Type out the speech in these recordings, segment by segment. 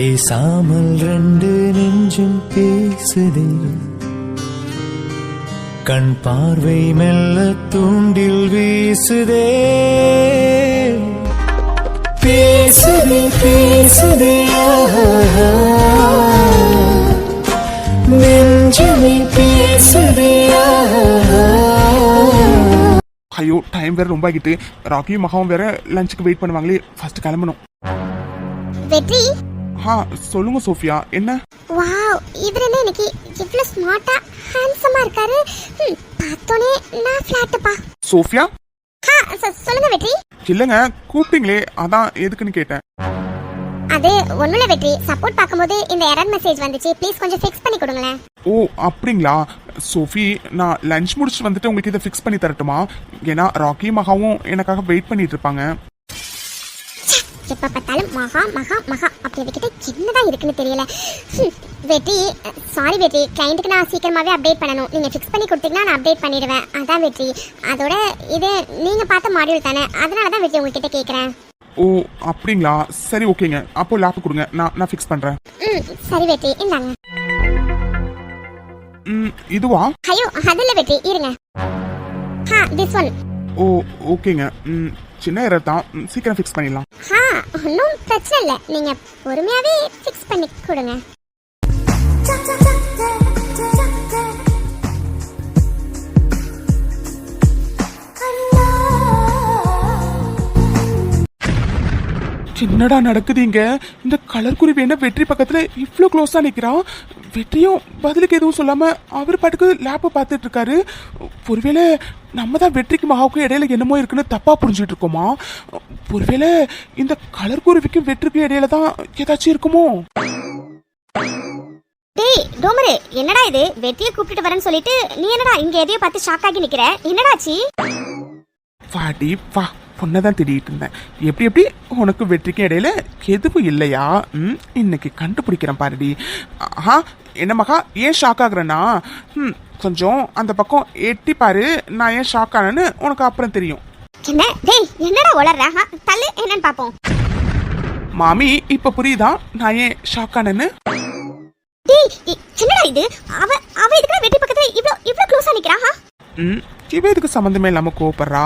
பேசாமல் ரெண்டு நெஞ்சும் பேசுதே, கண் பார்வை மெல்ல தூண்டில் வீசுதே. பேசுதே பேசுதே நெஞ்சுமே பேசுதே. ஐயோ டைம் வேற ரொம்ப ஆகிட்டு. ராக்கியும் மகாவும் வேற லஞ்சுக்கு வெயிட் பண்ணுவாங்களே, ஃபர்ஸ்ட் கிளம்பணும். வெற்றி, சொல்லுங்க சோஃபியா, என்ன? வாவ், இவர் என்ன இன்னைக்கு இவ்வளவு ஸ்மார்ட்டா ஹேண்ட்ஸமா இருக்காரு. பார்த்தோனே நான் ஃபிளாட்ப்பா. சோஃபியா, சொல்லுங்க வெற்றி. இல்லங்க கூப்பிட்டீங்களே, அதான் எதுக்குன்னு கேட்டேன். அது ஒண்ணுல வெற்றி, சப்போர்ட் பாக்கும்போது இந்த எரர் மெசேஜ் வந்துச்சு, ப்ளீஸ் கொஞ்சம் ஃபிக்ஸ் பண்ணி கொடுங்களேன். ஓ அப்படிங்களா சோஃபி, நான் லஞ்ச் முடிச்சுட்டு வந்துட்டு உங்களுக்கு இதை ஃபிக்ஸ் பண்ணி தரட்டுமா? ஏன்னா ராக்கி மகாவும் எனக்காக வெயிட் பண்ணிட்டு இருப்பாங்க. எப்ப பார்த்தாலும் மகா மகா மகா அப்படி கிட்ட என்னதான் இருக்குன்னு தெரியல. வெற்றி, சாரி வெற்றி, கிளைண்ட்டுக்கு நான் சீக்கிரமாவே அப்டேட் பண்ணணும். நீங்க ஃபிக்ஸ் பண்ணி கொடுத்தீங்கன்னா நான் அப்டேட் பண்ணிடுவேன். அதான் வெற்றி. அதோட இது நீங்க பார்த்த மாடியூல் தானே, அதனால தான் வெற்றி உங்ககிட்ட கேட்குறேன். ஓ அப்படிங்களா, சரி ஓகேங்க. அப்போ லேப் கொடுங்க, நான் ஃபிக்ஸ் பண்றேன். சரி வெற்றி, இந்தாங்க. இதுவா? ஐயோ அதில்ல வெற்றி, இருங்க. This one. ஓ ஓகேங்க. சின்ன எரர் தான், சீக்கிரம் ஃபிக்ஸ் பண்ணிடலாம். ஒன்றும் பிரச்சனை இல்லை, நீங்க பொறுமையாவே ஃபிக்ஸ் பண்ணி கொடுங்க. என்னடா நடக்குதுங்க? இந்த கலர் குருவி என்ன வெற்றி பக்கத்துல இவ்ளோ க்ளோஸா நிக்கிறான்? வெற்றியும் பதிலுக்கு எதுவும் சொல்லாம அவர் பாட்டுக்கு லேப்பை பார்த்துட்டு இருக்காரு. ஒருவேளை நம்ம தான் வெற்றிக்கு மகாவுக்கும் இடையில என்னமோ இருக்குன்னு தப்பா புரிஞ்சுட்டு இருக்கோமா? ஒருவேளை இந்த கலர் குருவிக்கும் வெற்றிக்கும் இடையில தான் ஏதாச்சும் இருக்குமோ? டேய் டோமரே, என்னடா இது? வெற்றியை கூப்பிட்டு வரேன்னு சொல்லிட்டு நீ என்னடா இங்க எதையோ பார்த்து ஷாக் ஆகி நிக்கிற? என்னடாச்சி? வாடி வா, பொண்ணதான் திடீட்டு இருந்தேன். எப்படி உனக்கு வெற்றிக்கும் இடையில எதுவும் இல்லையா? இன்னைக்கு கண்டுபிடிக்கிறேன் பாருடி. என்ன மகா, ஏன் ஷாக் ஆகுறேன்னா கொஞ்சம் அந்த பக்கம் எட்டி பாரு, நான் ஏன் ஷாக் ஆனேன்னு உனக்கு அப்புறம் தெரியும். என்ன டேய், என்னடா உளறற? தள்ளு, என்னன்னு பாப்போம். மாமி இப்ப புரியுதா நான் ஏன் ஷாக் ஆனேன்னு? டேய் என்னடா இது? அவ இதுக்கு வெற்றி பக்கத்துல இவ்ளோ க்ளோஸா நிக்கிறா? இவ இதுக்கு சம்பந்தமே இல்லாம கோபப்படுறா.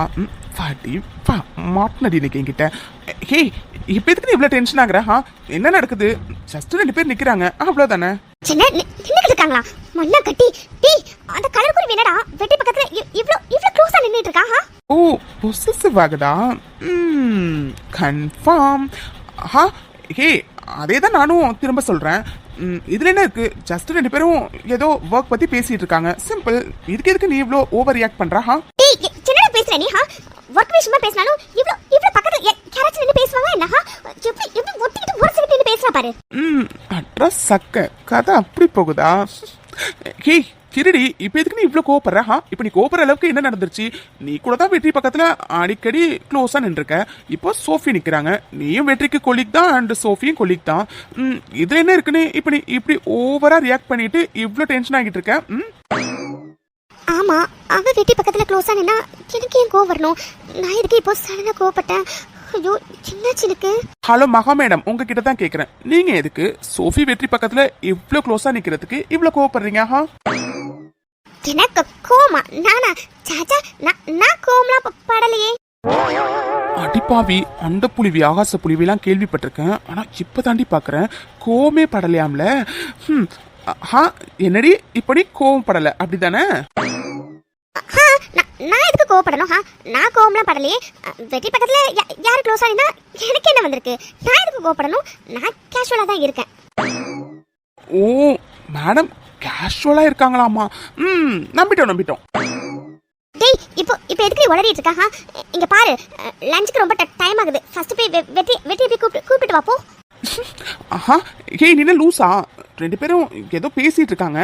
பாட்டி வா, மாட்டினடி இன்னைக்கு என்கிட்ட. ஹே, இப்ப எதுக்கு நீ இவ்வளவு டென்ஷன் ஆகுற? என்ன நடக்குது? ஜஸ்ட் 2 பேர் நிக்கிறாங்க, அவ்வளவுதானே. நின்னுட்டு இருக்காங்களா? மண்ணா கட்டி. டேய், அந்த கலர் குருவி என்னடா வெற்றி பக்கத்துல இவ்ளோ க்ளோஸா நின்னுட்டு இருக்கா? ஓ, பொசசிவ் ஆகுதா? கன்ஃபார்ம். ஹே, அதேதான் நானும் திரும்ப சொல்றேன். இதுல என்ன இருக்கு? ஜஸ்ட் 2 பேரும் ஏதோ ஒர்க் பத்தி பேசிட்டு இருக்காங்க, சிம்பிள். இதுக்கு எதுக்கு நீ இவ்ளோ ஓவர் ரியாக்ட் பண்ற? டேய் என்னடா பேசுற நீ? ஒர்க் விஷயமா பேசனாலும் இவ்ளோ பக்கத்துல யாராச்சும் நின்னு பேசுவாங்க என்ன? எப்படி ஒட்டிக்கிட்டு ஒரு செகண்ட் நின்னு பேசுறா பாரு. அட்ரஸ் சக்க கதை அப்படி போகுதா? ஹே கிரடி, இப்ப எதுக்கு நீ இவ்ளோ கோபப்படுற? இப்ப நீ கோபப்படுற அளவுக்கு என்ன நடந்துருச்சு? நீ கூட தான் வெற்றி பக்கத்துல அடிக்கடி க்ளோஸா நின்றுருக்க. இப்போ சோஃபி நிக்கிறாங்க, நீயும் வெற்றிக்கு கொலிக் தான் அண்ட் சோஃபியும் கொலிக் தான். இதுல என்ன இருக்குன்னு இப்ப நீ இப்படி ஓவரா ரியாக்ட் பண்ணிட்டு இவ்ளோ டென்ஷன் ஆகிட்டு இருக்க? ஆமா, அவ வெற்றி பக்கத்துல க்ளோஸா நின்னா எனக்கு ஏன் கோவம் வரணும்? நான் எதுக்கு இப்போ சடனா கோவப்பட்டேன்? ஐயோ சின்னச்சினுக்கு. ஹலோ மகா மேடம், உங்ககிட்ட தான் கேக்குறேன். நீங்க எதுக்கு சோஃபி வெற்றி பக்கத்துல இவ்ளோ க்ளோஸா நிக்கிறதுக்கு இவ்ளோ கோவப்படுறீங்க? எனக்கு கோமா? நானா? சாச்சா, நான் கோவம்லாம் படலையே. அடிப்பாவி, அண்ட புலிவி ஆகாச புலிவிலாம் கேள்விப்பட்டிருக்கேன், ஆனா இப்ப தாண்டி பாக்குறேன் கோவமே படலையாம்ல. என்னடி இப்படி கோவம் படல அப்படிதானே? நான் எதுக்கு கோவப்படணும்? நான் கோவம்லாம் படலையே. வெற்றி பக்கத்துல யாரு க்ளோஸா நின்னா எனக்கு என்ன வந்திருக்கு? நான் எதுக்கு கோவப்படணும்? நான் கேஷுவலா தான் இருக்கேன். ஓ மேடம் கேஷுவலா இருக்காங்களாமா? நம்பிட்டோம். டேய் இப்போ எதுக்கு நீ உளறிட்டு இருக்கா? இங்க பாரு, லஞ்சுக்கு ரொம்ப டைம் ஆகுது. ஃபர்ஸ்ட் போய் வெற்றி கூப்பிட்டு வா போ. ஹே நீ லூசா? 2 பேரும் ஏதோ பேசிட்டு இருக்காங்க.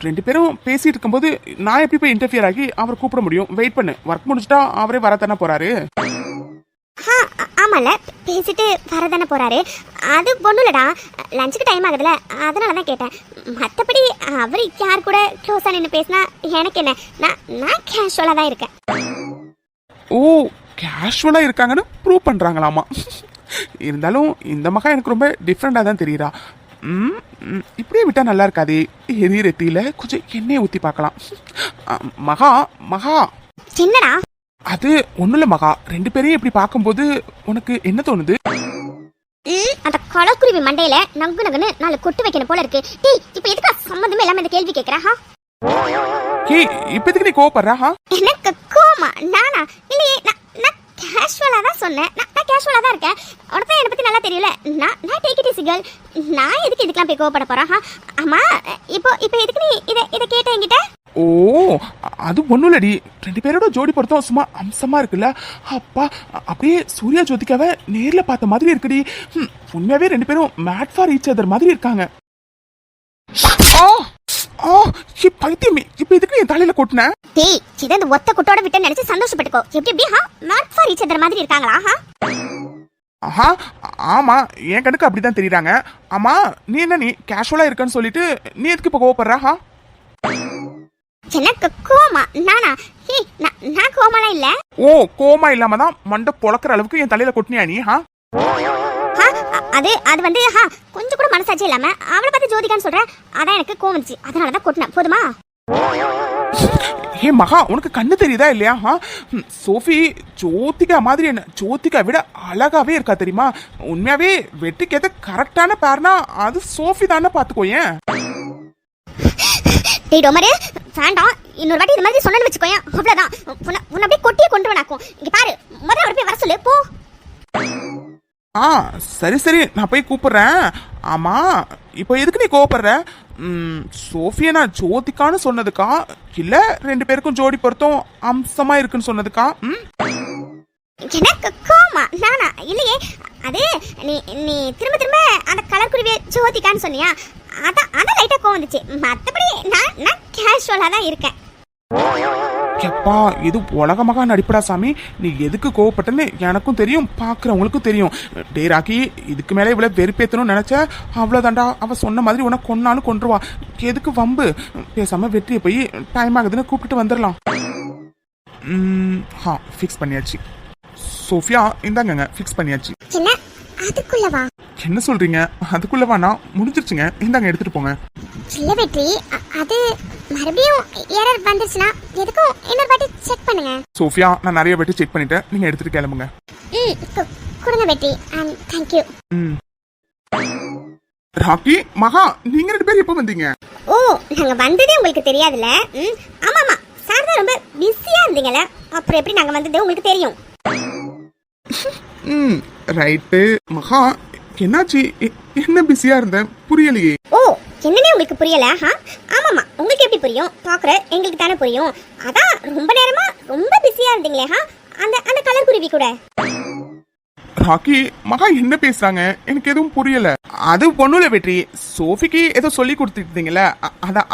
2 பேரும் பேசிட்டு இருக்கும்போது நான் எப்படி போய் இன்டர்ஃபியர் ஆகி அவர் கூப்பிட முடியும்? வெயிட் பண்ணு, ஒர்க் முடிச்சுட்டா அவரே வரத்தானே போறாரு. ஆமால, பேசிட்டு வரதானே போறாரு. அது ஒண்ணுலடா, லஞ்சுக்கு டைம் ஆகுதுல, அதனால தான் கேட்டேன். மற்றபடி அவர் யார் கூட க்ளோஸா நின்று பேசினா எனக்கு என்ன? நான் கேஷுவலா தான் இருக்கேன். ஓ கேஷுவலா இருக்காங்கன்னு ப்ரூவ் பண்றாங்களாமா? இருந்தாலும் இந்த மகா எனக்கு ரொம்ப டிஃப்ரெண்டாக தான் தெரியுறா. இப்படியே விட்டா நல்லா இருக்காதே. எரியிறத்தில கொஞ்சம் எண்ணெயை ஊற்றி பார்க்கலாம். மகா மகா என்னடா? அது ஒன்றும் இல்லை மகா, 2 பேரையும் இப்படி பார்க்கும்போது உனக்கு என்ன தோணுது? அந்த கலக்குருவி மண்டையில நங்கு நங்குன்னு 4 கொட்டு வைக்கணும் போல இருக்கு. டேய் இப்போ எதுக்கு சம்பந்தமே இல்லாம இந்த கேள்வி கேக்குறா? ஏய் இப்போதைக்கு நீ கோவப்படுறா? எனக்கு கோமா? நானா? இல்லையே, நான் கேஷுவலா தான் சொன்னேன். நான் கேஷுவலா தான் இருக்கேன். உனக்கு என்னை பத்தி நல்லா தெரியல. நான் டேக் இட் ஈஸி கேர்ள். நான் எதுக்கு இதுக்கெல்லாம் போய் கோவப்பட போறேன்? ஆமா, இப்போ எதுக்கு நீ இதை கேட்ட என்கிட்ட? ஓ அது ஒன்றும் இல்லடி, 2 பேரோட ஜோடி பொருத்தம் சும்மா அம்சமா இருக்குல்ல. அப்பா அப்படியே சூர்யா ஜோதிகாவை நேர்ல பார்த்த மாதிரி இருக்குடி. உண்மையாவே 2 பேரும் மேட் ஃபார் ஈச் அதர் மாதிரி இருக்காங்க. பைத்தியமே, இப்ப எதுக்கு என் தலையில கொட்டின? டேய் சித இந்த ஒத்த குட்டோட விட்டு நினைச்சு சந்தோஷப்பட்டுக்கோ. எப்படி மேட் ஃபார் ஈச் அதர் மாதிரி இருக்காங்களா? ஆஹா ஆமா, என் கணக்கு அப்படிதான் தெரியுறாங்க. ஆமா நீ என்ன, நீ கேஷுவலா இருக்கன்னு சொல்லிட்டு நீ எதுக்கு இப்ப கோவப்படுறா? எனக்கு கோமா? நானா? நான் கோமாலாம் இல்ல. ஓ கோமா இல்லாம தான் மண்டை பொளக்குற அளவுக்கு என் தலையில கொட்டினியா நீ? அது வந்து கொஞ்சம் கூட மனசாட்சி இல்லாம அவளை பார்த்து ஜோதிகான்னு சொல்ற, அதான் எனக்கு கோவம் வந்துச்சு. அதனாலதான் கொட்டினேன். போதுமா? ஏ மகா, உனக்கு கண்ணு தெரியுதா இல்லையா? சோஃபி ஜோதிகா மாதிரி என்ன ஜோதிகா விட அழகாவே இருக்கா தெரியுமா? உண்மையாவே வெற்றிக்கு எது கரெக்டான பேர்னா அது சோஃபி தானே, பாத்துக்கோயேன். டேய் டோமரே, வேண்டாம். இன்னொரு வாட்டி இது மாதிரி சொன்னேன்னு வச்சுக்கோயேன், அவ்வளவுதான். உன்னை அப்படியே கொட்டியே கொண்டு வேணாக்கும். இங்க பாரு, முதல்ல அவரை போய் வர சொல்லு போ. சரி நான் போய் கூப்பிடுறேன். ஆமா இப்போ எதுக்கு நீ கோவப்படுற? சோஃபியா நான் ஜோதிகான்னு சொன்னதுக்கா இல்ல 2 பேருக்கும் ஜோடி பொருத்தம் அம்சமா இருக்குன்னு சொன்னதுக்கா? எனக்கு கோமா? நானா? இல்லையே, அது நீ திரும்ப அந்த கலர் குருவிய ஜோதிகான்னு சொன்னியா, அதான் லைட்டா கோவம் வந்துச்சு. மத்தபடி நான் கேஷுவலா தான் இருக்கேன். எப்பா இது உலகமாக நடிப்படா சாமி, நீ எதுக்கு கோவப்பட்டன்னு எனக்கும் தெரியும், பாக்குறவங்களுக்கும் தெரியும். டே ராக்கி, இதுக்கு மேலே இவ்வளவு வெறுப்பேத்தணும்னு நினைச்ச அவ்வளவுதான்டா. அவ சொன்ன மாதிரி உனக்கு கொன்னாலும் கொன்றுவா. எதுக்கு வம்பு? பேசாம வெற்றியை போய் டைம் ஆகுதுன்னு கூப்பிட்டு வந்துடலாம். ஃபிக்ஸ் பண்ணியாச்சு. சோஃபியா இந்தாங்க, ஃபிக்ஸ் பண்ணியாச்சு. அதுக்குள்ளவா? என்ன சொல்றீங்க? அதுக்குள்ளவா? நான் முடிஞ்சிருச்சுங்க, இந்தாங்க எடுத்துட்டு போங்க. இல்ல வெற்றி, அது மறுபடியும் எரர் வந்துச்சுனா எதுக்கும் இன்னொரு வாட்டி செக் பண்ணுங்க. சோஃபியா நான் நிறைய வாட்டி செக் பண்ணிட்டேன், நீங்க எடுத்துட்டு கிளம்புங்க. கொடுங்க வெற்றி, அண்ட் தேங்க் யூ. ராக்கி மகா, நீங்க 2 பேரும் எப்போ வந்தீங்க? ஓ நாங்க வந்ததே உங்களுக்கு தெரியாதுல்ல? ஆமாமா, சார் தான் ரொம்ப பிஸியா இருந்தீங்கல, அப்புறம் எப்படி நாங்க வந்தது உங்களுக்கு தெரியும். ரைட்டு. மகா என்னாச்சு? என்ன பிஸியா இருந்தேன், புரியலையே. ஓ என்னன்னே உங்களுக்கு புரியல? ஆமாமா, உங்களுக்கு எப்படி புரியும்? பாக்குற எங்களுக்கு தானே புரியும். அதான் ரொம்ப நேரமா ரொம்ப பிஸியா இருந்தீங்களே அந்த கலர் குருவி கூட. ராக்கி மகா என்ன பேசுறாங்க? எனக்கு எதுவும் புரியல. அது ஒண்ணுல வெற்றி, சோஃபிக்கு ஏதோ சொல்லி கொடுத்துட்டீங்களா,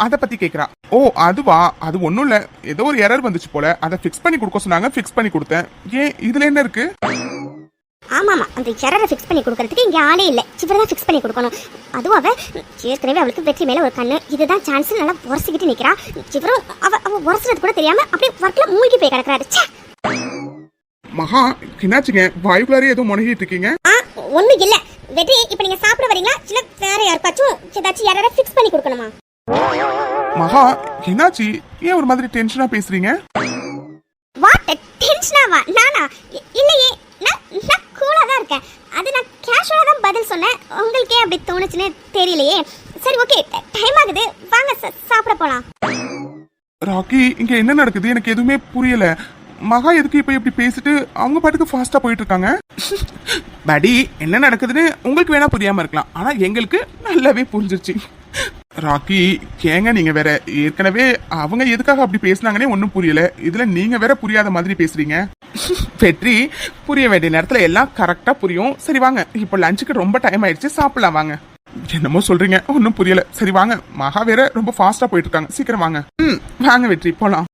அத பத்தி கேக்குறா. ஓ அதுவா? அது ஒண்ணும் இல்ல, ஏதோ ஒரு எரர் வந்துச்சு போல, அதை ஃபிக்ஸ் பண்ணி கொடுக்க சொன்னாங்க, ஃபிக்ஸ் பண்ணி கொடுத்தேன். ஏன் இதுல என்ன இருக்கு? ஆமாமா, அந்த எரரை ஃபிக்ஸ் பண்ணி கொடுக்கறதுக்கு இங்க ஆளே இல்ல, சிவரா ஃபிக்ஸ் பண்ணி கொடுக்கணும். அதுவும் அவ ஏற்கனவே அவளுக்கு வெற்றி மேல ஒரு கண்ணு, இதுதான் சான்ஸ், நல்லா உரசிக்கிட்டு நிக்கிறா. சிவரும் அவ உரசுறது கூட தெரியாம அப்படியே ஒர்க்ல மூழ்கி போய் கிடக்குறாரு. மகா என்னாச்சுங்க? வாயுக்குள்ளாரே ஏதோ முனகிட்டு இருக்கீங்க. ஒண்ணு இல்ல வெற்றி, இப்ப நீங்க சாப்பிட வரீங்களா இல்ல வேற யாருக்காச்சும் ஏதாச்சும் எரரை ஃபிக்ஸ் பண்ணி கொடுக்கணுமா? மகா என்னாச்சு? ஏன் ஒரு மாதிரி டென்ஷனா பேசுறீங்க? வாட் டென்ஷனாவா? நானா? இல்லையே, நான் கூலா தான் இருக்கேன். அது நான் கேஷுவலா தான் பதில் சொன்னேன். உங்களுக்கே அப்படி தோணுச்சுன்னு தெரியலையே. சரி ஓகே, டைம் ஆகுது, வாங்க சாப்பிட போலாம். ராக்கி இங்க என்ன நடக்குது எனக்கு எதுவுமே புரியல. மகா எதுக்கு இப்ப இப்படி பேசிட்டு அவங்க பாட்டுக்கு ஃபாஸ்டா போயிட்டு இருக்காங்க? படி என்ன நடக்குதுன்னு உங்களுக்கு வேணா புரியாம இருக்கலாம், ஆனா எங்களுக்கு நல்லாவே புரிஞ்சிருச்சு. ராக்கி ஏங்க நீங்க வேற, ஏற்கனவே அவங்க எதுக்காக அப்படி பேசினாங்கன்னே ஒன்னும் புரியல, இதுல நீங்க வேற புரியாத மாதிரி பேசுறீங்க. வெற்றி, புரிய வேண்டிய நேரத்துல எல்லாம் கரெக்டா புரியும். சரி வாங்க, இப்போ லஞ்சுக்கு ரொம்ப டைம் ஆயிடுச்சு, சாப்பிடலாம் வாங்க. என்னமோ சொல்றீங்க, ஒன்னும் புரியல. சரி வாங்க, மகா வேற ரொம்ப ஃபாஸ்டா போயிட்டு இருக்காங்க, சீக்கிரம் வாங்க. வாங்க வெற்றி போலாம்.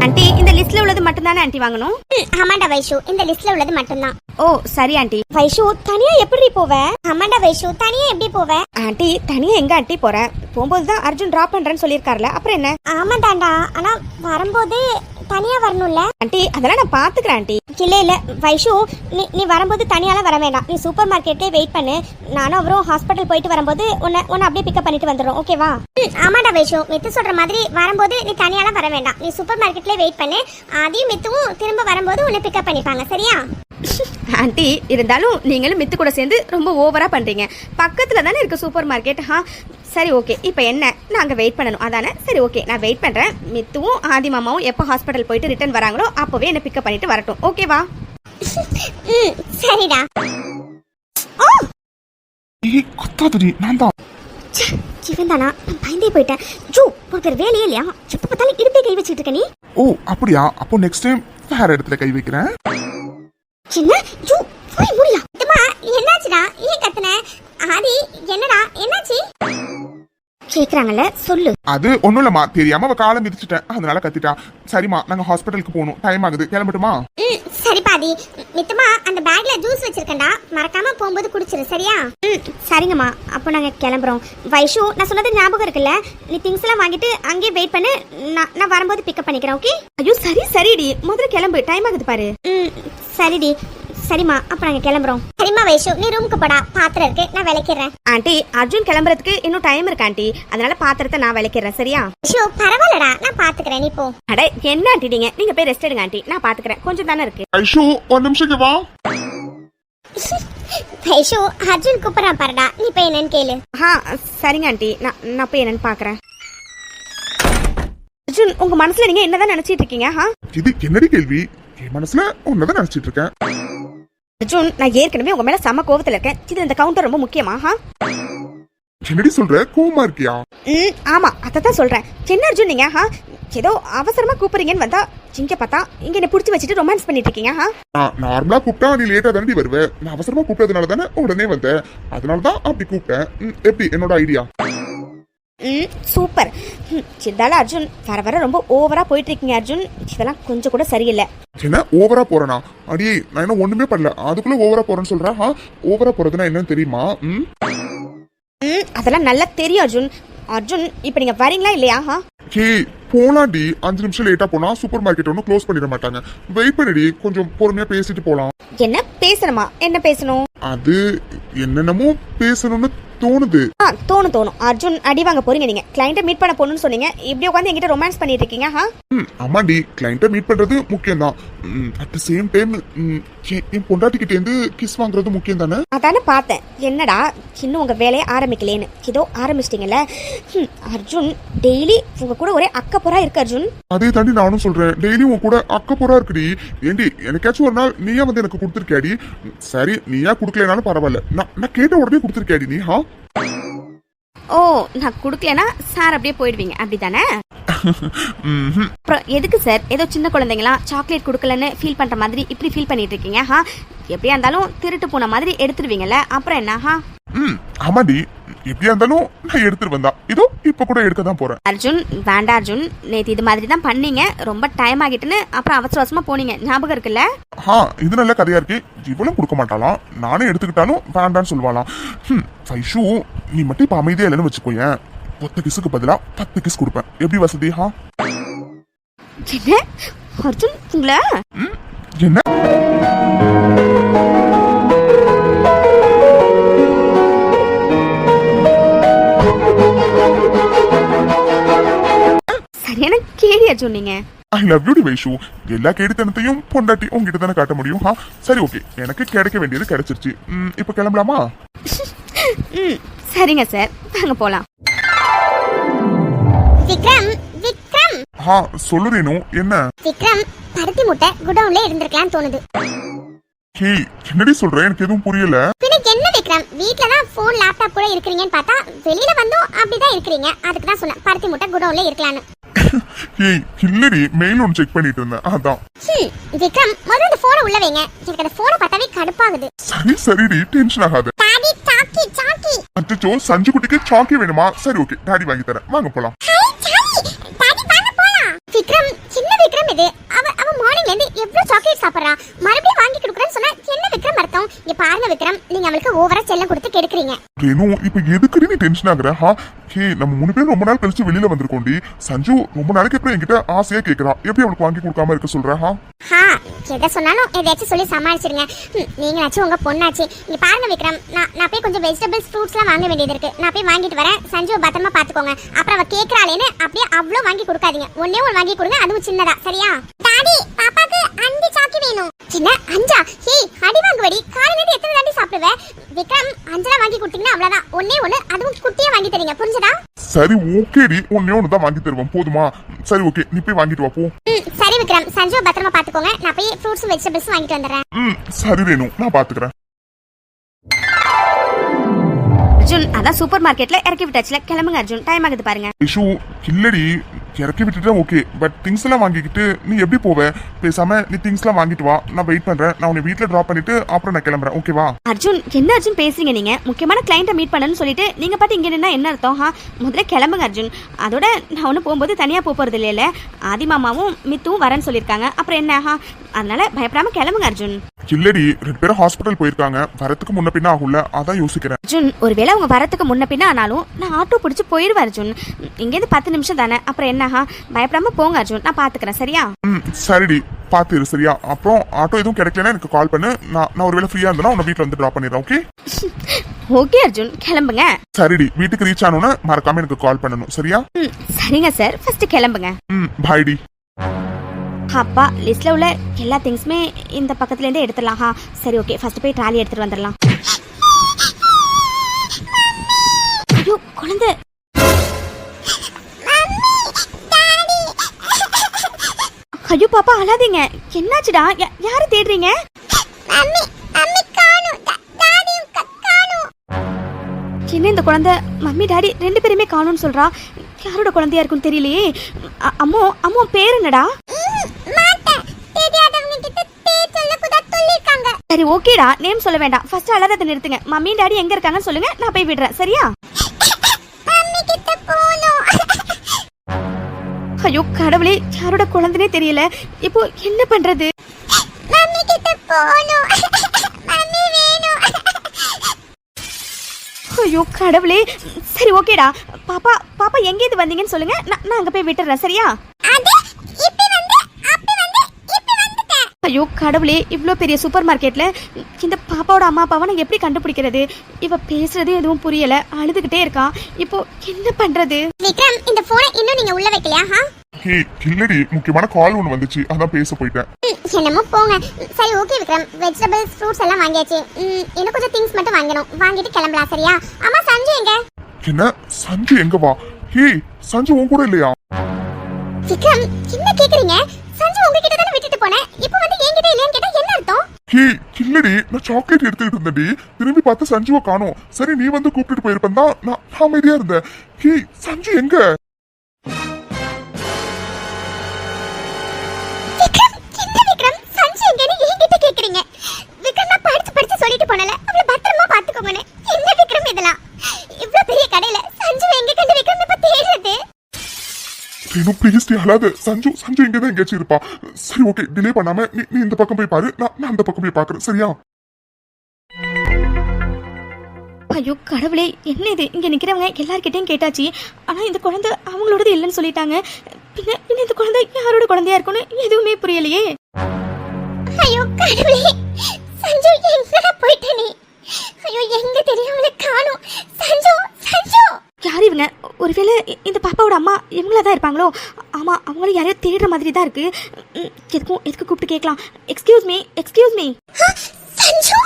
ஆண்டி இந்த லிஸ்ட்ல உள்ளது மட்டும் தானே ஆண்டி வாங்கணும்? ஆமாண்டா வைஷு, இந்த லிஸ்ட்ல உள்ளது மட்டும்தான். ஓ சரி ஆண்டி. வைஷு தனியா எப்படி போவ? ஆமாண்டா வைஷு, தனியா எப்படி போவ? ஆண்டி தனியா எங்க ஆண்டி போறேன்? போகும்போது தான் அர்ஜுன் டிராப் பண்றேன்னு சொல்லிருக்காருல, அப்புறம் என்ன? ஆமாண்டாண்டா, ஆனா வரும்போது தனியா வரணும்ல ஆண்டி அதெல்லாம் நான் பாத்துக்கிறேன் ஆண்டி. இல்ல வைஷு, நீ வரும்போது தனியாலாம் வர வேண்டாம். நீ சூப்பர் மார்க்கெட்டே வெயிட் பண்ணு. நானும் அவரும் ஹாஸ்பிட்டல் போயிட்டு வரும்போது உன்னை அப்படியே பிக்கப் பண்ணிட்டு வந்துடுறோம், ஓகேவா? ஆமாடா வைஷு, மித்து சொல்ற மாதிரி வரும்போது நீ தனியாலாம் வர வேண்டாம். நீ சூப்பர் மார்க்கெட்லயே வெயிட் பண்ணு. ஆதியும் மித்துவும் திரும்ப வரும்போது உன்னை பிக்கப் பண்ணிப்பாங்க, சரியா? ஆண்டி இருந்தாலும் நீங்களும் மித்து கூட சேர்ந்து ரொம்ப ஓவரா பண்றீங்க. பக்கத்துல தானே இருக்கு சூப்பர் மார்க்கெட். சரி ஓகே, இப்போ என்ன, நாங்கள் வெயிட் பண்ணணும் அதானே? சரி ஓகே, நான் வெயிட் பண்ணுறேன். மித்துவும் ஆதி மாமாவும் எப்போ ஹாஸ்பிட்டல் போயிட்டு ரிட்டர்ன் வராங்களோ அப்போவே என்னை பிக்கப் பண்ணிட்டு வரட்டும், ஓகேவா? சரிடா. கொத்தாதுடி, நான் தான். இவன் தானா? நான் பயந்தே போயிட்டேன். ஜூ, உனக்கு வேலையே இல்லையா? எப்போ பார்த்தாலும் இடுப்பே கை வச்சுட்டு இருக்க நீ. ஓ அப்படியா? அப்போ நெக்ஸ்ட் டைம் வேற இடத்துல கை வைக்கிறேன். சின்ன ஜூ, போய் முடியா. என்னாச்சுடா? ஏன் கத்துன? ஆதி, என்னடா என்னாச்சு? கேக்குறாங்கல்ல, சொல்லு. அது ஒண்ணும் இல்லம்மா, தெரியாம அவ காலை மிதிச்சிட்டேன், அதனால கத்திட்டா. சரிம்மா, நாங்க ஹாஸ்பிட்டலுக்கு போகணும், டைம் ஆகுது, கிளம்பட்டுமா? சரி பாதி. மித்தமா, அந்த பேக்ல ஜூஸ் வச்சிருக்கேன்டா, மறக்காம போகும்போது குடிச்சிரு, சரியா? சரிங்கம்மா, அப்போ நாங்க கிளம்புறோம். வைஷு, நான் சொன்னது ஞாபகம் இருக்குல்ல? நீ திங்ஸ் எல்லாம் வாங்கிட்டு அங்கேயே வெயிட் பண்ணு. நான் வரும்போது பிக்கப் பண்ணிக்கிறேன், ஓகே? ஐயோ சரிடி, முதல்ல கிளம்பு, டைம் ஆகுது பாரு. சரிடி. சரிம்மா, அப்ப நாங்க கிளம்புறோம். சரிம்மா வைஷு, நீ ரூமுக்கு போடா, பாத்திரம் இருக்கு, நான் விளக்கிறேன். ஆண்டி, அர்ஜுன் கிளம்புறதுக்கு இன்னும் டைம் இருக்கு ஆண்டி, அதனால பாத்திரத்தை நான் விளக்கிறேன், சரியா? வைஷு, பரவாயில்லடா, நான் பாத்துக்கிறேன், நீ போ. அட என்ன ஆண்டி நீங்க போய் ரெஸ்ட் எடுங்க ஆண்டி, நான் பாத்துக்கிறேன், கொஞ்சம் தானே இருக்கு. ஐஷு, ஒரு நிமிஷம் வா. வைஷு, அர்ஜுன் கூப்பிடுறான் பாருடா, நீ போய் என்னன்னு கேளு. சரிங்க ஆண்டி, நான் போய் என்னன்னு பாக்குறேன். அர்ஜுன், உங்க மனசுல நீங்க என்னதான் நினைச்சிட்டு இருக்கீங்க? இது என்னடி கேள்வி? என் மனசுல ஒன்னதான் நினைச்சிட்டு இருக்கேன். அர்ஜுன், நான் ஏற்கனவே உங்க மேல செம கோவத்துல இருக்கேன். இது இந்த கவுண்டர் ரொம்ப முக்கியமா? என்னடி சொல்ற? கோவமா இருக்கியா? ஆமா, அதான் சொல்றேன். என்ன அர்ஜுன் நீங்க ஏதோ அவசரமா கூப்பிடுறீங்கன்னு வந்தா இங்க பார்த்தா இங்க என்ன புடிச்சு வச்சுட்டு ரொமான்ஸ் பண்ணிட்டு இருக்கீங்க. நார்மலா கூப்பிட்டா நீ லேட்டா தாண்டி வருவேன். நான் அவசரமா கூப்பிட்டதுனால தானே உடனே வந்தேன், அதனாலதான் அப்படி கூப்பிட்டேன். எப்படி என்னோட ஐடியா? சூப்பர். சித்தால அர்ஜுன் வர ரொம்ப ஓவரா போயிட்டு இருக்கீங்க அர்ஜுன், இதெல்லாம் கொஞ்சம் கூட சரியில்லை. என்ன ஓவரா போறேனா? அடியே, நான் என்ன ஒண்ணுமே பண்ணல, அதுக்குள்ள ஓவரா போறேன்னு சொல்றேன். ஓவரா போறதுன்னா என்னன்னு தெரியுமா? அதெல்லாம் நல்லா தெரியும் அர்ஜுன். அர்ஜுன், இப்ப நீங்க வரீங்களா இல்லையா? போலாண்டி, 5 நிமிஷம் லேட்டா போனா சூப்பர் மார்க்கெட் ஒன்னும் க்ளோஸ் பண்ணிட மாட்டாங்க. வெயிட் பண்ணிடி, கொஞ்சம் பொறுமையா பேசிட்டு போலாம். என்ன பேசணுமா? என்ன பேசணும்? அது என்னென்னமோ பேசணும்னு தோணுது. தோணும். அர்ஜுன், அடி வாங்க போறீங்க நீங்க. கிளையண்ட்டை மீட் பண்ண போகணும்னு சொன்னீங்க, இப்படி உட்காந்து என்கிட்ட ரொமான்ஸ் பண்ணிட்டு இருக்கீங்க. ஆமாண்டி, கிளையண்ட்டை மீட் பண்றது முக்கியம் தான். அட் தி சேம் டைம் என் பொண்டாட்டிக்கிட்ட இருந்து கிஸ் வாங்குறது முக்கியம் தானே? அதானே பார்த்தேன். என்னடா இன்னும் உங்க வேலையை ஆரம்பிக்கலேன்னு. இதோ ஆரம்பிச்சிட்டீங்கல்ல. அர்ஜுன், டெய்லி உங்க கூட ஒரே அக்கப்போரா இருக்கு அர்ஜுன். அதே தாண்டி நானும் சொல்றேன், டெய்லி உன் கூட அக்கப்போரா இருக்குடி. ஏண்டி, எனக்காச்சும் ஒரு நாள் நீயா வந்து எனக்கு கொடுத்துருக்கியாடி? சரி, நீயா கொடுக்கலனாலும் பரவாயில்ல, நான் கேட்ட உடனே கொடுத்துருக்கியாடி நீ? ஓ, நான் குடுக்கலனா சார் அப்படியே போயிடுவீங்க, அப்படிதானே? அப்புறம் எதுக்கு சார் ஏதோ சின்ன குழந்தைங்களா சாக்லேட் குடுக்கலன்னு ஃபீல் பண்ற மாதிரி இப்படி ஃபீல் பண்ணிட்டு இருக்கீங்க? எப்படியா இருந்தாலும் திருட்டு போன மாதிரி எடுத்துருவீங்கல்ல, அப்புறம் என்ன? ஆமாடி, எப்படியா இருந்தாலும் நான் எடுத்துட்டு வந்தா, இதோ இப்ப கூட எடுக்க தான் போறேன். அர்ஜுன், வேண்டாம் அர்ஜுன், நேத்து இது மாதிரி தான் பண்ணீங்க, ரொம்ப டைம் ஆகிட்டுன்னு அப்புறம் அவசர அவசரமா போனீங்க, ஞாபகம் இருக்குல்ல? இது நல்ல கதையா இருக்கு. இவளும் கொடுக்க மாட்டாளாம், நானே எடுத்துக்கிட்டாலும் வேண்டான்னு சொல்லுவாளாம். வைஷு, நீ மட்டும் இப்ப அமைதியா இல்லைன்னு வச்சுக்கோயேன், 10 கிஸ்ஸுக்கு பதிலா 10 கிஸ் கொடுப்பேன். எப்படி வசதி? என்ன அர்ஜுன், உங்கள என்ன? சரியான கேள்வி அர்ஜுன் நீங்க. I love you Vaishu. எல்லா கேடித்தனத்தையும் பொண்டாட்டி உங்ககிட்ட தானே காட்ட முடியும். சரி ஓகே, எனக்கு கிடைக்க வேண்டியது கிடைச்சிருச்சு. இப்ப கிளம்பலாமா? சரிங்க சார், வாங்க போலாம். விக்ரம், சொல்லுறேனோ என்ன? விக்ரம், பருத்தி மூட்டை குடவுன்ல இருந்திருக்கலாம் தோணுது. என்னடி சொல்ற? எனக்கு எதுவும் புரியல. என்ன விக்ரம், வீட்ல தான் போன் லேப்டாப் கூட இருக்கீங்கன்னு பார்த்தா வெளியில வந்தும் அப்படிதான் இருக்கீங்க. அதுக்கு தான் சொன்னேன் பருத்தி மூட்டை குடவுன்ல இருக்கலாம்னு. இல்லடி, மெயில் ஒன்னு செக் பண்ணிட்டு இருந்தேன், அதான். விக்ரம், முதல்ல இந்த போனை உள்ள வைங்க. எனக்கு அந்த போனை பார்த்தாவே கடுப்பாகுது. சரிடி, டென்ஷன் ஆகாத. டாடி, சாக்கி. அச்சோ, சஞ்சு குட்டிக்கு சாக்கி வேணுமா? சரி ஓகே, டாடி வாங்கி தரேன், வாங்க போலாம். விக்ரம், சின்ன விக்ரம் இது. அவ மார்னிங்ல இருந்து எவ்வளவு சாக்லேட் சாப்பிடுறா, மறுபடியும் வாங்கி கொடுக்குறேன்னு சொன்னா என்ன விக்ரம் அர்த்தம்? இங்க பாருங்க விக்ரம், நீங்க அவளுக்கு ஓவரா செல்லம் கொடுத்து கெடுக்குறீங்க. ரேணு இப்ப எதுக்கு நீ டென்ஷன் ஆகுற? ஹே நம்ம 3 பேர் ரொம்ப நாள் கழிச்சு வெளியில வந்திருக்கோண்டி. சஞ்சு ரொம்ப நாளைக்கு அப்புறம் என்கிட்ட ஆசையா கேக்குறா, எப்படி அவளுக்கு வாங்கி கொடுக்காம இருக்க சொல்ற? எதை சொன்னாலும் எதாச்சும் சொல்லி சமாளிச்சிருங்க. நீங்களாச்சும் உங்க பொண்ணாச்சு. இங்க பாருங்க விக்ரம், நான் போய் கொஞ்சம் வெஜிடபிள்ஸ் ஃப்ரூட்ஸ்லாம் வாங்க வேண்டியது இருக்கு. நான் போய் வாங்கிட்டு வரேன். சஞ்சுவை பத்திரமா பாத்துக்கோங்க. அப்புறம் அவ கேக்குறாளேன்னு அப்படியே அவ்வளோ வாங்கி கொடுக்காதீங்க. ஒன்னே ஒன்று வாங்கி கொடுங்க, அதுவும் சின்னதா. சரியா? டாடி பாப்பாக்கு 5 சாக்கி வேணும். சின்ன 5? ஹே அடி வாங்குவடி, காலையில எத்தனை தாண்டி சாப்பிடுவேன்? விக்ரம் 5 வாங்கி கொடுத்தீங்கன்னா அவ்வளவுதான். ஒன்னே ஒன்று, அதுவும் குட்டியா வாங்கி தரீங்க. புரிஞ்சதா? சரி ஓகேடி, ஒன்னே ஒன்று தான் வாங்கி தருவோம் போதுமா? சரி ஓகே, நீ போய் வாங்கிட்டு வா போ. சரி விக்ரம், சஞ்சுவை பத்திரமா பாத்துக்கோங்க. நான் போய் ஃப்ரூட்ஸ் வெஜிடபிள்ஸ் வாங்கிட்டு வந்துடுறேன். சரி ரேணு, நான் பாத்துக்கிறேன். அர்ஜுன் அதான் சூப்பர் மார்க்கெட்ல இறக்கி விட்டாச்சுல, கிளம்புங்க அர்ஜுன், டைம் ஆகுது பாருங்க. இஷு இல்லடி, இறக்கி விட்டுட்டா ஓகே, பட் திங்ஸ் எல்லாம் வாங்கிக்கிட்டு நீ எப்படி போவ? பேசாம நீ திங்ஸ் எல்லாம் வாங்கிட்டு வா, நான் வெயிட் பண்றேன். நான் உன்னை வீட்ல டிராப் பண்ணிட்டு அப்புறம் நான் கிளம்புறேன், ஓகேவா? அர்ஜுன் என்ன அர்ஜுன் பேசுறீங்க நீங்க? முக்கியமான கிளைண்ட்டை மீட் பண்ணணும்னு சொல்லிட்டு நீங்க பாட்டு இங்க நின்னா என்ன அர்த்தம்? முதல்ல கிளம்புங்க அர்ஜுன். அதோட நான் ஒன்றும் போகும்போது தனியா போறது இல்லையில, ஆதி மாமாவும் மித்துவும் வரேன்னு சொல்லியிருக்காங்க. அப்புறம் என்ன? அதனால பயப்படாம கிளம்புங்க அர்ஜுன். இல்லடி, 2 பேரும் ஹாஸ்பிட்டல் போயிருக்காங்க, வரத்துக்கு முன்ன பின்ன ஆகும்ல, அதான் யோசிக்கிறேன். அர்ஜுன் ஒருவேளை அவங்க வரத்துக்கு முன்ன பின்ன ஆனாலும் நான் ஆட்டோ பிடிச்சி போயிடுவேன் அர்ஜுன். இங்கேருந்து 10 நிமிஷம் தானே. அப்புறம் என்ன? பயப்படாம போங்க அர்ஜுன், நான் பாத்துக்கிறேன். சரியா? சரிடி, பாத்துரு. சரியா? அப்புறம் ஆட்டோ எதுவும் கிடைக்கலன்னா எனக்கு கால் பண்ணு. நான் ஒருவேளை ஃப்ரீயா இருந்தேன்னா உன்னை வீட்டுல வந்து டிராப் பண்ணிடுறேன், ஓகே? ஓகே அர்ஜுன், கிளம்புங்க. சரிடி, வீட்டுக்கு ரீச் ஆனோன்னு மறக்காம எனக்கு கால் பண்ணணும், சரியா? சரிங்க சார், ஃபர்ஸ்ட் கிளம்புங்க. பாய்டி. அப்பா லிஸ்ட்ல உள்ள எல்லா திங்ஸுமே இந்த பக்கத்துல இருந்து எடுத்துடலாம். சரி ஓகே, ஃபர்ஸ்ட் போய் ட்ராலி எடுத்துட்டு வந்துடலாம். ஐயோ குழந்தை. ஐயோ பாப்பா அழாதீங்க, என்னாச்சுடா? யாரை தேடுறீங்க? என்ன இந்த குழந்தை மம்மி டாடி 2 பேருமே காணும்னு சொல்றா? யாரோட குழந்தையா இருக்குன்னு தெரியலையே. அம்மோ அம்மோ பேர் என்னடா? சரி ஓகேடா, நேம் சொல்ல வேண்டாம், ஃபர்ஸ்ட் அழறத நிறுத்துங்க. மம்மி டாடி எங்க இருக்காங்கன்னு சொல்லுங்க, நான் போய் விடுறேன். சரியா? ஐயோ கடவுளே, யாரோட குழந்தைனே தெரியல. இப்போ என்ன பண்றது? ஐயோ கடவுளே. சரி ஓகேடா, பாப்பா பாப்பா எங்க இருந்து வந்தீங்கன்னு சொல்லுங்க, நான் அங்க போய் விட்டுறேன். சரியா? ஐயோ கடவுளே, இவ்வளோ பெரிய சூப்பர் மார்க்கெட்ல இந்த பாப்பாவோட அம்மா அப்பாவை நான் எப்படி கண்டுபிடிக்கிறது? இவ பேசுறது எதுவும் புரியல, அழுதுகிட்டே இருக்கா. இப்போ என்ன பண்றது? விக்ரம், இந்த போனை இன்னும் நீங்க உள்ள வைக்கலையா? ஹே இல்லடி, முக்கியமான கால் ஒன்று வந்துச்சு, அதான் பேச போயிட்டேன். என்னமோ போங்க. சரி ஓகே விக்ரம், வெஜிடபிள்ஸ் ஃப்ரூட்ஸ் எல்லாம் வாங்கியாச்சு. இன்னும் கொஞ்சம் திங்ஸ் மட்டும் வாங்கணும், வாங்கிட்டு கிளம்பலாம். சரியா? அம்மா சஞ்சு எங்க? என்ன சஞ்சு எங்க? வா. ஹே சஞ்சு உன் கூட இல்லையா? விக்ரம் என்ன கேக்குறீங்க? சஞ்சு உங்ககிட்ட தானே விட்டுட்டு போனேன், இப்போ வந்து என்கிட்ட இல்லையான்னு கேட்டா என்ன அர்த்தம்? ஹே இல்லடி, நான் சாக்லேட் எடுத்துக்கிட்டு இருந்தேன்டி, திரும்பி பார்த்து சஞ்சுவை காணோம். சரி நீ வந்து கூப்பிட்டு போயிருப்பேன் தான் நான் அமைதியா இருந்தேன். ஹே சஞ்சு எங்க? விக்ரம் என்ன விக்ரம், சஞ்சு எங்கன்னு என்கிட்ட கேக்குறீங்க? விக்ரம் நான் படிச்சு சொல்லிட்டு போனல, அவளை பத்திரமா பாத்துக்கோங்கன்னு. என்ன விக்ரம் இதெல்லாம்? இவ்ளோ பெரிய கடையில சஞ்சு எங்க கண்டு விக்ரம் இப்ப தேடுறது? ரேணு ப்ளீஸ் நீ அழாத. சஞ்சு இங்கே தான் எங்கேயாச்சும் இருப்பா. சரி ஓகே, டிலே பண்ணாம நீ இந்த பக்கம் போய் பாரு, நான் அந்த பக்கம் போய் பாக்குறேன். சரியா? ஐயோ கடவுளே, என்ன இது? இங்க நிக்கிறவங்க எல்லார்கிட்டையும் கேட்டாச்சு, ஆனா இந்த குழந்தை அவங்களோடது இல்லைன்னு சொல்லிட்டாங்க. பின்ன இந்த குழந்தை யாரோட குழந்தையா இருக்குன்னு எதுவுமே புரியலையே. ஐயோ கடவுளே, சஞ்சு எங்கடா போயிட்ட நீ? ஐயோ எங்க தெரியாமல காணோம். சஞ்சு சஞ்சு யார் இவங்க? ஒருவேளை இந்த பாப்பாவோட அம்மா இவங்களா தான் இருப்பாங்களோ? ஆமா, அவங்களும் யாரையோ தேடுற மாதிரி தான் இருக்கு. எதுக்கு கூப்பிட்டு கேட்கலாம். Excuse me Sanju mummy. Sanju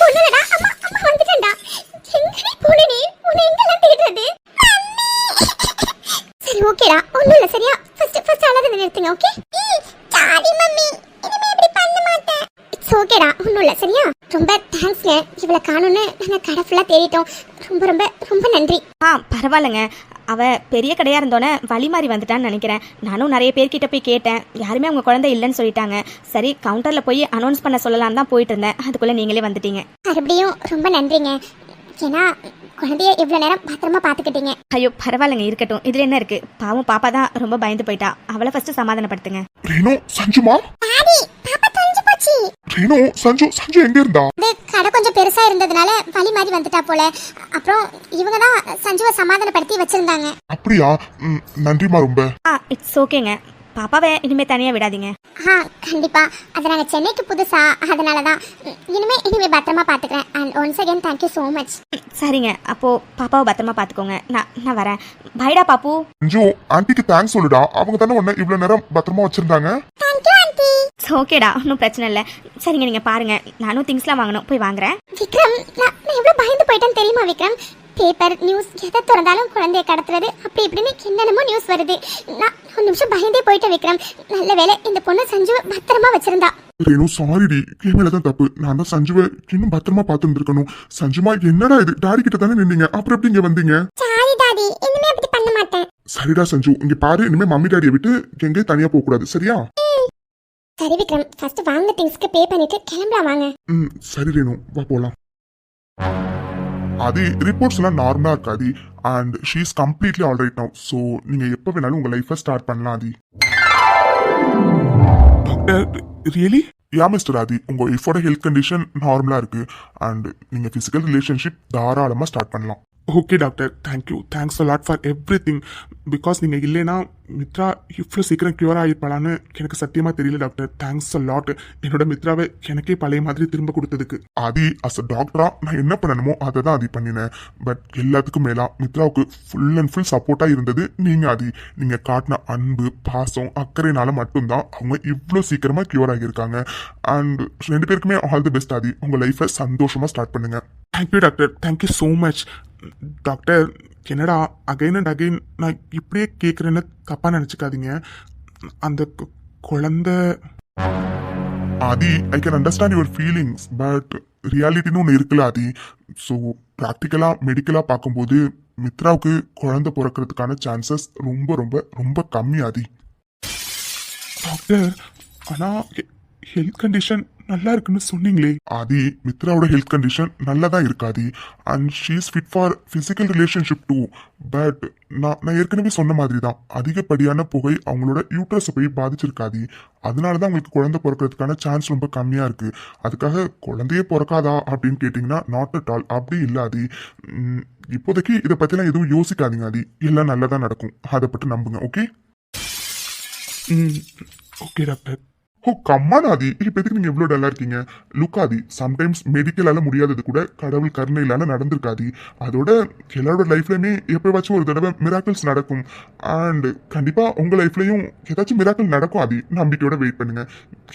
பொண்ணுடா, அம்மா வந்துட்டேன்டா. எங்கடி போன நீ? உன்னை எங்கெல்லாம் தேடுறது? சரி ஓகேடா, ஒண்ணும் இல்ல. சரியா? ஃபர்ஸ்ட் அழகு நிறுத்துங்க. ஓகே? சாரி மம்மி, இனிமே இப்படி பண்ண மாட்டேன். இட்ஸ் ஓகேடா, ஒண்ணும் இல்ல. சரியா? ரொம்ப தேங்க்ஸ்ங்க, இவளை காணோன்னு நாங்க கடை ஃபுல்லா தேடிட்டோம். ரொம்ப ரொம்ப ரொம்ப நன்றி. பரவாயில்லைங்க, அவ பெரிய கடையா இருந்தோன்னே வழி மாறி வந்துட்டான்னு நினைக்கிறேன். நானும் நிறைய பேர்கிட்ட போய் கேட்டேன், யாருமே அவங்க குழந்தை இல்லைன்னு சொல்லிட்டாங்க. சரி கவுண்டர்ல போய் அனௌன்ஸ் பண்ண சொல்லலாம் தான் போயிட்டு இருந்தேன், அதுக்குள்ள நீங்களே வந்துட்டீங்க. மறுபடியும் ரொம்ப நன்றிங்க. ஏன்னா குழந்தைய இவ்வளவு நேரம் பத்திரமா பாத்துக்கிட்டீங்க. ஐயோ பரவாயில்லைங்க, இருக்கட்டும். இதுல என்ன இருக்கு? பாவம் பாப்பா தான் ரொம்ப பயந்து போயிட்டா. அவளை ஃபர்ஸ்ட் சமாதானப்படுத்துங்க. ரேணு, சஞ்சுமா? டாடி பாப்பா தொலைஞ்சு போச்சு. ரேணு, சஞ்சு எங்க இருந்தா? இது கடை கொஞ்சம் பெருசா இருந்ததுனால வழி மாதிரி வந்துட்டா போல. அப்புறம் இவங்க தான் சஞ்சுவை சமாதானப்படுத்தி வச்சிருந்தாங்க. அப்படியா? நன்றிமா ரொம்ப. இட்ஸ் ஓகேங்க. பாப்பாவை இனிமே தனியா விடாதீங்க. கண்டிப்பா. அது நாங்க சென்னைக்கு புதுசா, அதனாலதான். இனிமே பத்திரமா பாத்துக்கிறேன். And once again thank you so much. சரிங்க, அப்போ பாப்பாவை பத்திரமா பாத்துக்கோங்க. நான் வரேன். பைடா பாப்பு. சஞ்சு, ஆன்ட்டிக்கு தேங்க்ஸ் சொல்லுடா. அவங்க தானே உன்னை இவ்வளவு நேரம் பத்திரமா வச்சிருந்தாங்க. Thank you aunty. ஓகேடா, ஒன்றும் பிரச்சனை இல்லை. சரிங்க, நீங்க பாருங்க. நானும் திங்ஸ்லாம் வாங்கணும், போய் வாங்குறேன். விக்ரம், நான் எவ்வளவு பயந்து போயிட்டேன்னு தெரியுமா விக்ரம்? பேப்பர் நியூஸ் எதை திறந்தாலும் குழந்தைய கடத்துறது அப்படி இப்படின்னு என்னென்னமோ நியூஸ் வருது. நான் ஒரு நிமிஷம் பயந்தே போயிட்டேன் விக்ரம். நல்ல வேளை இந்த பொண்ணு சஞ்சுவை பத்திரமா வச்சிருந்தா. ரேணு, சாரிடி, என் மேலதான் தப்பு. நான் தான் சஞ்சுவை இன்னும் பத்திரமா பார்த்துருக்கணும். சஞ்சுமா, என்னடா இது? டாடி கிட்ட தானே நின்னீங்க, அப்புறம் எப்படி இங்க வந்தீங்க? சாரி டாடி, இனிமே அப்படி பண்ண மாட்டேன். சரிடா சஞ்சு, இங்க பாரு, இனிமே மம்மி டாடியை விட்டு எங்கேயும் தனியா போக கூடாது, சரியா? சரி விக்ரம், ஃபர்ஸ்ட் வாங்க திங்ஸ்க்கு பே பண்ணிட்டு கிளம்பலாம் வாங்க. சரி ரேணு, வா போலாம். அது ரிப்போர்ட்ஸ் எல்லாம் நார்மலா இருக்காது. And she is completely alright now. So நீங்க எப்ப வேணாலும் உங்க லைஃபை ஸ்டார்ட் பண்ணலாம். ஆதி, டாக்டர் ரியலி? யா மிஸ்டர் ஆதி, உங்க ஒய்ஃபோட ஹெல்த் கண்டிஷன் நார்மலா இருக்கு. அண்ட் நீங்க பிசிக்கல் ரிலேஷன்ஷிப் தாராளமா ஸ்டார்ட் பண்ணலாம். Okay doctor, thank you. Thanks a lot for every thing. Because நீங்கள் இல்லைன்னா மித்ரா இவ்வளோ சீக்கிரம் க்யூர் ஆகிருப்பாளான்னு எனக்கு சத்தியமாக தெரியல டாக்டர். Thanks a lot. என்னோட மித்ராவை எனக்கே பழைய மாதிரி திரும்ப கொடுத்ததுக்கு. ஆதி, அஸ் அ டாக்டரா நான் என்ன பண்ணணுமோ அதை தான் ஆதி பண்ணினேன். பட் எல்லாத்துக்கும் மேலா மித்ராவுக்கு ஃபுல் அண்ட் ஃபுல் சப்போர்ட்டா இருந்தது நீங்க ஆதி. நீங்க காட்டின அன்பு, பாசம், அக்கறைனால மட்டும்தான் அவங்க இவ்வளோ சீக்கிரமா க்யூர் ஆகியிருக்காங்க. அண்ட் 2 பேருக்குமே ஆல் தி பெஸ்ட் ஆதி. உங்க லைஃபை சந்தோஷமா ஸ்டார்ட் பண்ணுங்க. Thank you doctor, thank you so much. Doctor, என்னடா அகைன் அண்ட் அகைன் நான் இப்படியே கேட்குறேன்னு தப்பாக நினச்சிக்காதீங்க. அந்த குழந்தை Aadhi, I can understand your feelings, but ரியாலிட்டின்னு ஒன்று இருக்குல்ல ஆதி. ஸோ ப்ராக்டிக்கலாக மெடிக்கலாக பார்க்கும்போது மித்ராவுக்கு குழந்தை பிறக்கிறதுக்கான சான்சஸ் ரொம்ப ரொம்ப ரொம்ப கம்மி ஆதி. டாக்டர், ஆனால் ஹெல்த் கண்டிஷன் நல்லா இருக்குன்னு சொன்னீங்களே. ஆதி, மித்ராவோட ஹெல்த் கண்டிஷன் நல்லா தான் இருக்காது. And she is fit for physical relationship too. But நான் ஏற்கனவே சொன்ன மாதிரி தான், அதிகப்படியான புகை அவங்களோட யூட்ரஸை போய் பாதிச்சிருக்காது. அதனால தான் அவங்களுக்கு குழந்தை பிறக்கிறதுக்கான சான்ஸ் ரொம்ப கம்மியாக இருக்குது. அதுக்காக குழந்தையே பிறக்காதா அப்படின்னு கேட்டிங்கன்னா நாட் அட் ஆல், அப்படி இல்லாது. இப்போதைக்கு இதை பற்றிலாம் எதுவும் யோசிக்காதீங்க ஆதி. எல்லாம் நல்லா தான் நடக்கும், அதை பற்றி நம்புங்க. Okay? Okay doctor. Oh come on Aadhi, இப்போ எதுக்கு நீங்கள் எவ்வளோ டல்லாக இருக்கீங்க? லுக் ஆதி, சம்டைம்ஸ் மெடிக்கலால் முடியாதது கூட கடவுள் கருணையிலான நடந்திருக்காது. அதோட எல்லாரோட லைஃப்லையுமே எப்போவாச்சும் ஒரு தடவை மிராக்கிள்ஸ் நடக்கும். அண்ட் கண்டிப்பாக உங்கள் லைஃப்லையும் ஏதாச்சும் மிராக்கிள் நடக்கும் ஆதி. நம்பிக்கையோட வெயிட் பண்ணுங்க.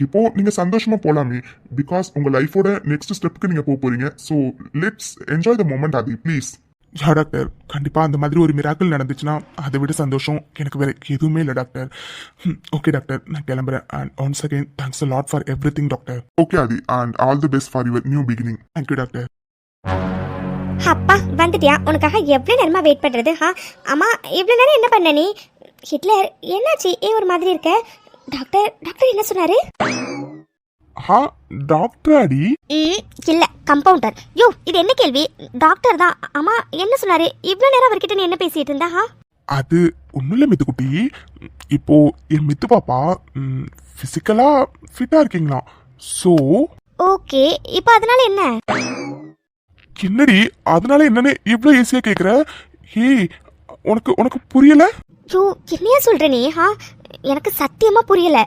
இப்போ நீங்கள் சந்தோஷமாக போகலாமே, பிகாஸ் உங்கள் லைஃபோட நெக்ஸ்ட் ஸ்டெப்புக்கு நீங்கள் போக போகிறீங்க. So let's enjoy the moment Aadi, please. Yeah doctor, கண்டிப்பாக அந்த மாதிரி ஒரு மிராக்கிள் நடந்துச்சுன்னா அதை விட சந்தோஷம் எனக்கு வேற எதுவுமே இல்லை டாக்டர். ஓகே டாக்டர், நான் கிளம்புறேன். And once again thanks a lot for everything doctor. Okay Aadi, and all the best for your new beginning. Thank you doctor. அப்பா வந்துட்டியா? உனக்காக எவ்வளவு நேரமா வெயிட் பண்றது? அம்மா, இவ்வளவு நேரம் என்ன பண்ண நீ? ஹிட்லர், என்னாச்சு? ஏன் ஒரு மாதிரி இருக்க? டாக்டர் என்ன சொன்னாரு? டாக்டர் அடி? இல்ல, கம்பவுண்டர். யோ, இது என்ன கேள்வி? டாக்டர் தான். அம்மா என்ன சொன்னாரு? இவ்வளவு நேரம் அவர்கிட்ட நீ என்ன பேசிட்டு இருந்தா? அது ஒன்றும் இல்லை மித்துக்குட்டி. இப்போ என் மித்து பாப்பா ஃபிசிக்கலா ஃபிட்டா இருக்கீங்களா? ஸோ ஓகே, இப்போ அதனால என்ன? என்னடி அதனால என்னன்னு இவ்வளோ ஈஸியா கேட்குற? ஏய், உனக்கு புரியல? யோ, என்னையா சொல்ற நீ? எனக்கு சத்தியமா புரியல.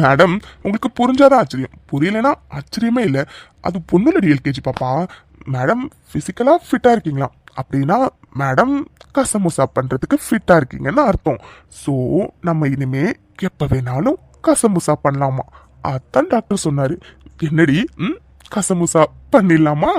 மேடம், உங்களுக்கு புரிஞ்சாதான் ஆச்சரியம், புரியலனா ஆச்சரியமே இல்லை. அது பொண்ணுலடி எல்கேஜி பாப்பா. மேடம் ஃபிசிக்கலா ஃபிட்டா இருக்கீங்களா அப்படின்னா மேடம் கசமுசா பண்றதுக்கு ஃபிட்டா இருக்கீங்கன்னு அர்த்தம். ஸோ நம்ம இனிமே எப்ப வேணாலும் கசமுசா பண்ணலாமா? அதான் டாக்டர் சொன்னாரு. என்னடி, கசமுசா பண்ணிடலாமா?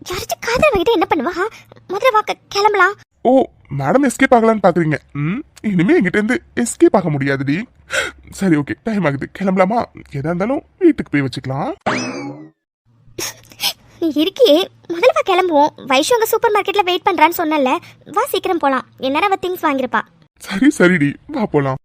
யாராச்சும் காதல் என்ன பண்ணுவா? முதல்ல வாக்க கிளம்பலாம். ஓ, மேடம் எஸ்கேப் ஆகலான்னு பாக்குறீங்க? இனிமே என்கிட்ட இருந்து எஸ்கேப் ஆக முடியாதுடி. சரி, ஓகே, டைம் ஆகுது, கிளம்பலாமா? எதா இருந்தாலும் வீட்டுக்கு போய் வச்சுக்கலாம். நீ இருக்கியே, முதல்ல வா கிளம்புவோம். வைஷு அங்க சூப்பர் மார்க்கெட்ல வெயிட் பண்றான்னு சொன்னல, வா சீக்கிரம் போலாம். என்னார அவ திங்ஸ் வாங்கிருப்பா. சரிடி, வா போலாம்.